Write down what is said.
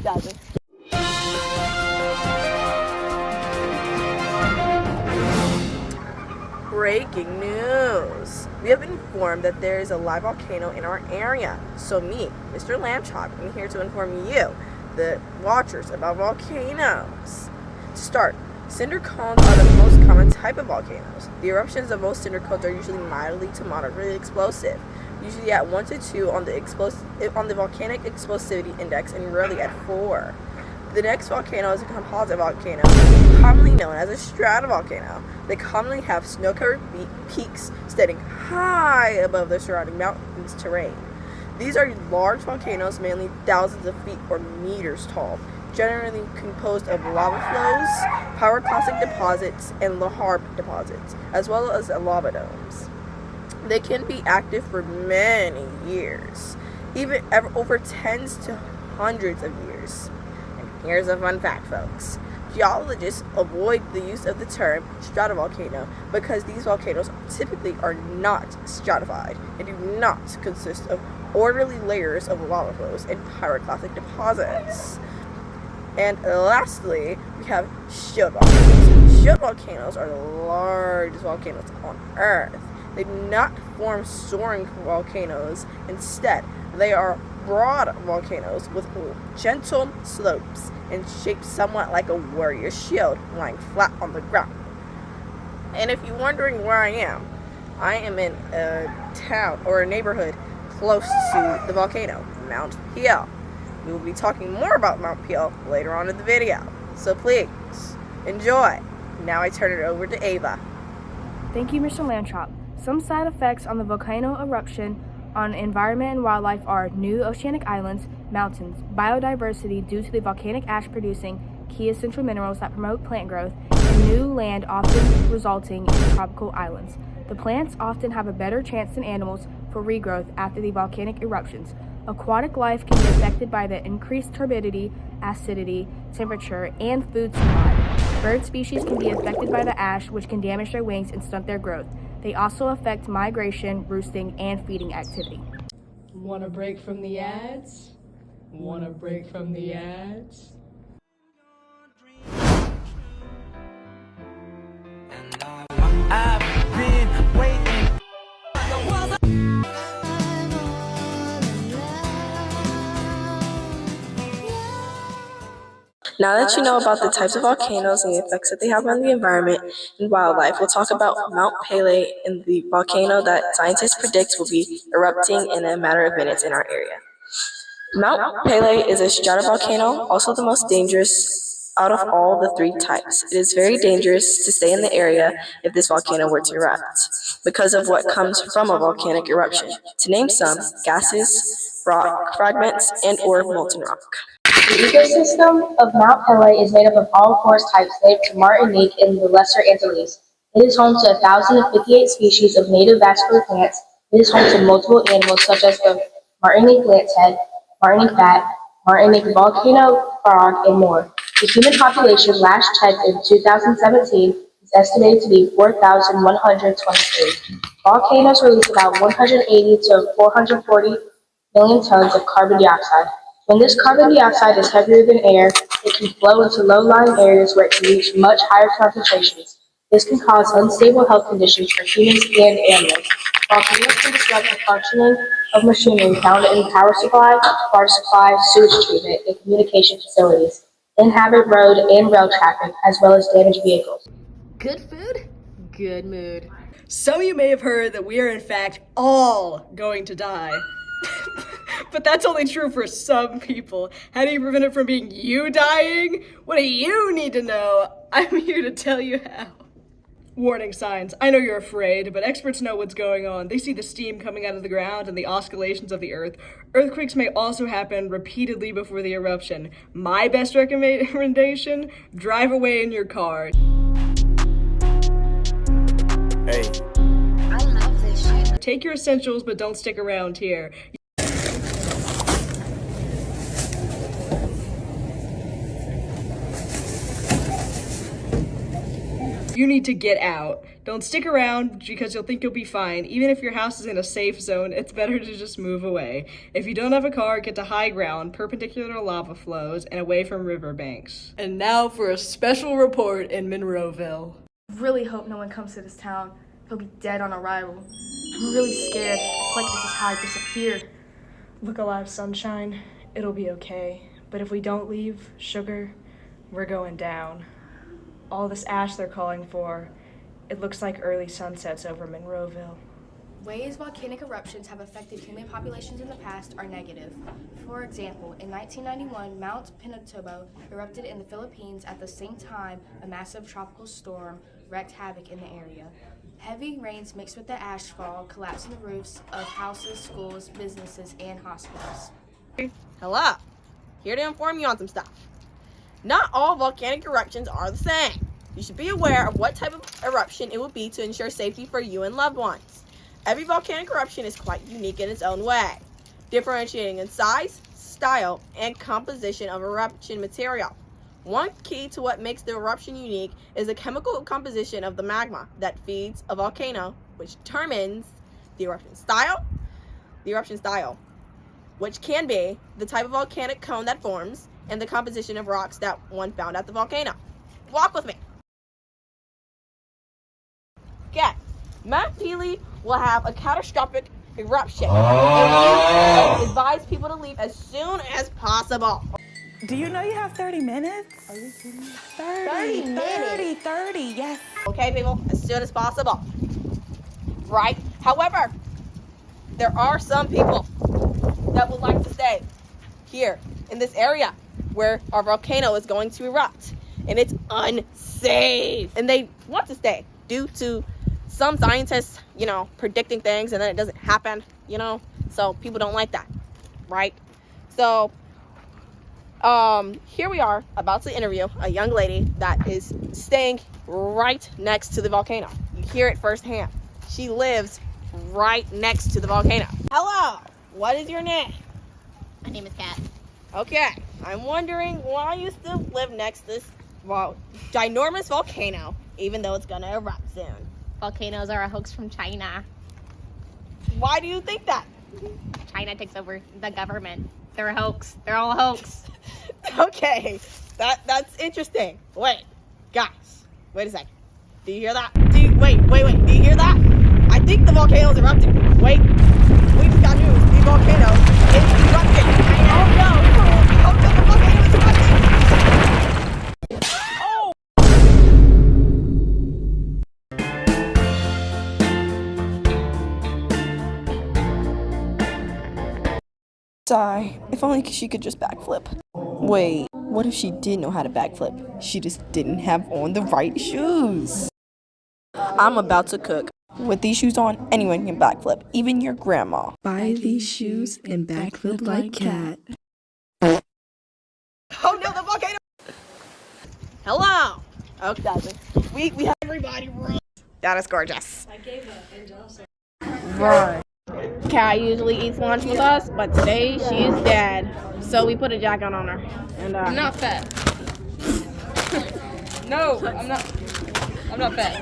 Doesn't. Breaking news! We have been informed that there is a live volcano in our area. So me, Mr. Lambchop, am here to inform you, the watchers, about volcanoes. To start, cinder cones are the most common type of volcanoes. The eruptions of most cinder cones are usually mildly to moderately explosive, usually at 1 to 2 on the volcanic explosivity index and rarely at 4. The next volcano is a composite volcano, commonly known as a stratovolcano. They commonly have snow-covered peaks standing high above the surrounding mountains terrain. These are large volcanoes, mainly thousands of feet or meters tall, generally composed of lava flows, pyroclastic deposits, and lahar deposits, as well as lava domes. They can be active for many years, even over tens to hundreds of years. Here's a fun fact, folks. Geologists avoid the use of the term stratovolcano because these volcanoes typically are not stratified and do not consist of orderly layers of lava flows and pyroclastic deposits. And lastly, we have shield volcanoes. Shield volcanoes are the largest volcanoes on Earth. They do not form soaring volcanoes. Instead, they are broad volcanoes with gentle slopes and shaped somewhat like a warrior shield lying flat on the ground. And if you're wondering where I am in a town or a neighborhood close to the volcano, Mount Peel. We will be talking more about Mount Peel later on in the video, so please enjoy. Now I turn it over to Ava. Thank you, Mr. Landtrop. Some side effects on the volcano eruption on environment and wildlife are new oceanic islands, mountains, biodiversity due to the volcanic ash producing key essential minerals that promote plant growth, and new land often resulting in tropical islands. The plants often have a better chance than animals for regrowth after the volcanic eruptions. Aquatic life can be affected by the increased turbidity, acidity, temperature, and food supply. Bird species can be affected by the ash, which can damage their wings and stunt their growth. They also affect migration, roosting, and feeding activity. Want a break from the ads? Want a break from the ads? I've been waiting. Now that you know about the types of volcanoes and the effects that they have on the environment and wildlife, we'll talk about Mount Pele and the volcano that scientists predict will be erupting in a matter of minutes in our area. Mount Pele is a stratovolcano, also the most dangerous out of all the 3 types. It is very dangerous to stay in the area if this volcano were to erupt, because of what comes from a volcanic eruption. To name some, gases, rock fragments, and or molten rock. The ecosystem of Mount Pele is made up of all forest types native to Martinique in the Lesser Antilles. It is home to 1,058 species of native vascular plants. It is home to multiple animals such as the Martinique lancehead, Martinique bat, Martinique volcano frog, and more. The human population last checked in 2017 is estimated to be 4,123. Volcanoes release about 180 to 440 million tons of carbon dioxide. When this carbon dioxide is heavier than air, it can flow into low-lying areas where it can reach much higher concentrations. This can cause unstable health conditions for humans and animals. Volcanoes can disrupt the functioning of machinery found in power supply, water supply, sewage treatment, and communication facilities, inhabit road and rail traffic, as well as damage vehicles. Good food, good mood. Some of you may have heard that we are in fact all going to die. But that's only true for some people. How do you prevent it from being you dying? What do you need to know? I'm here to tell you how. Warning signs. I know you're afraid, but experts know what's going on. They see the steam coming out of the ground and the oscillations of the earth. Earthquakes may also happen repeatedly before the eruption. My best recommendation, drive away in your car. Hey. I love this shit. Take your essentials, but don't stick around here. you need to get out. Don't stick around because you'll think you'll be fine. Even if your house is in a safe zone, it's better to just move away. If you don't have a car, get to high ground, perpendicular to lava flows, and away from riverbanks. And now for a special report in Monroeville. Really hope no one comes to this town. He'll be dead on arrival. I'm really scared. It's like this is how I disappeared. Look alive, sunshine. It'll be okay. But if we don't leave, sugar, we're going down. All this ash they're calling for, it looks like early sunsets over Monroeville. Ways volcanic eruptions have affected human populations in the past are negative. For example, in 1991, Mount Pinatubo erupted in the Philippines at the same time a massive tropical storm wreaked havoc in the area. Heavy rains mixed with the ashfall collapsing the roofs of houses, schools, businesses, and hospitals. Hello. Here to inform you on some stuff. Not all volcanic eruptions are the same. You should be aware of what type of eruption it will be to ensure safety for you and loved ones. Every volcanic eruption is quite unique in its own way, differentiating in size, style, and composition of eruption material. One key to what makes the eruption unique is the chemical composition of the magma that feeds a volcano, which determines the eruption style, which can be the type of volcanic cone that forms, and the composition of rocks that one found at the volcano. Walk with me. Okay, Mount Pelee will have a catastrophic eruption, and we advise people to leave as soon as possible. Do you know you have 30 minutes? Are you kidding me? 30, yes. Okay, people, as soon as possible. Right? However, there are some people that would like to stay here in this area where our volcano is going to erupt, and it's unsafe. And they want to stay due to some scientists, predicting things and then it doesn't happen, so people don't like that, right? So here we are about to interview a young lady that is staying right next to the volcano. You hear it firsthand. She lives right next to the volcano. Hello, what is your name? My name is Kat. Okay, I'm wondering why you still live next to this ginormous volcano, even though it's gonna erupt soon. Volcanoes are a hoax from China. Why do you think that? China takes over the government. They're a hoax. They're all a hoax. Okay, that's interesting. Wait, guys, wait a second. Do you hear that? Wait. Do you hear that? I think the volcano's erupting. Wait, we just got news. The volcano is erupting. Oh no, the volcano is erupting. Oh! Sigh. If only she could just backflip. Wait, what if she did know how to backflip? She just didn't have on the right shoes. I'm about to cook. With these shoes on, anyone can backflip, even your grandma. Buy these shoes and backflip like Kat. Oh no, the volcano! Hello! Okay, we have everybody run. That is gorgeous. I gave up, Angel. Right. Kat usually eats lunch with us, but today she is dead. So we put a jacket on her. And I'm not fat. No, I'm not fat.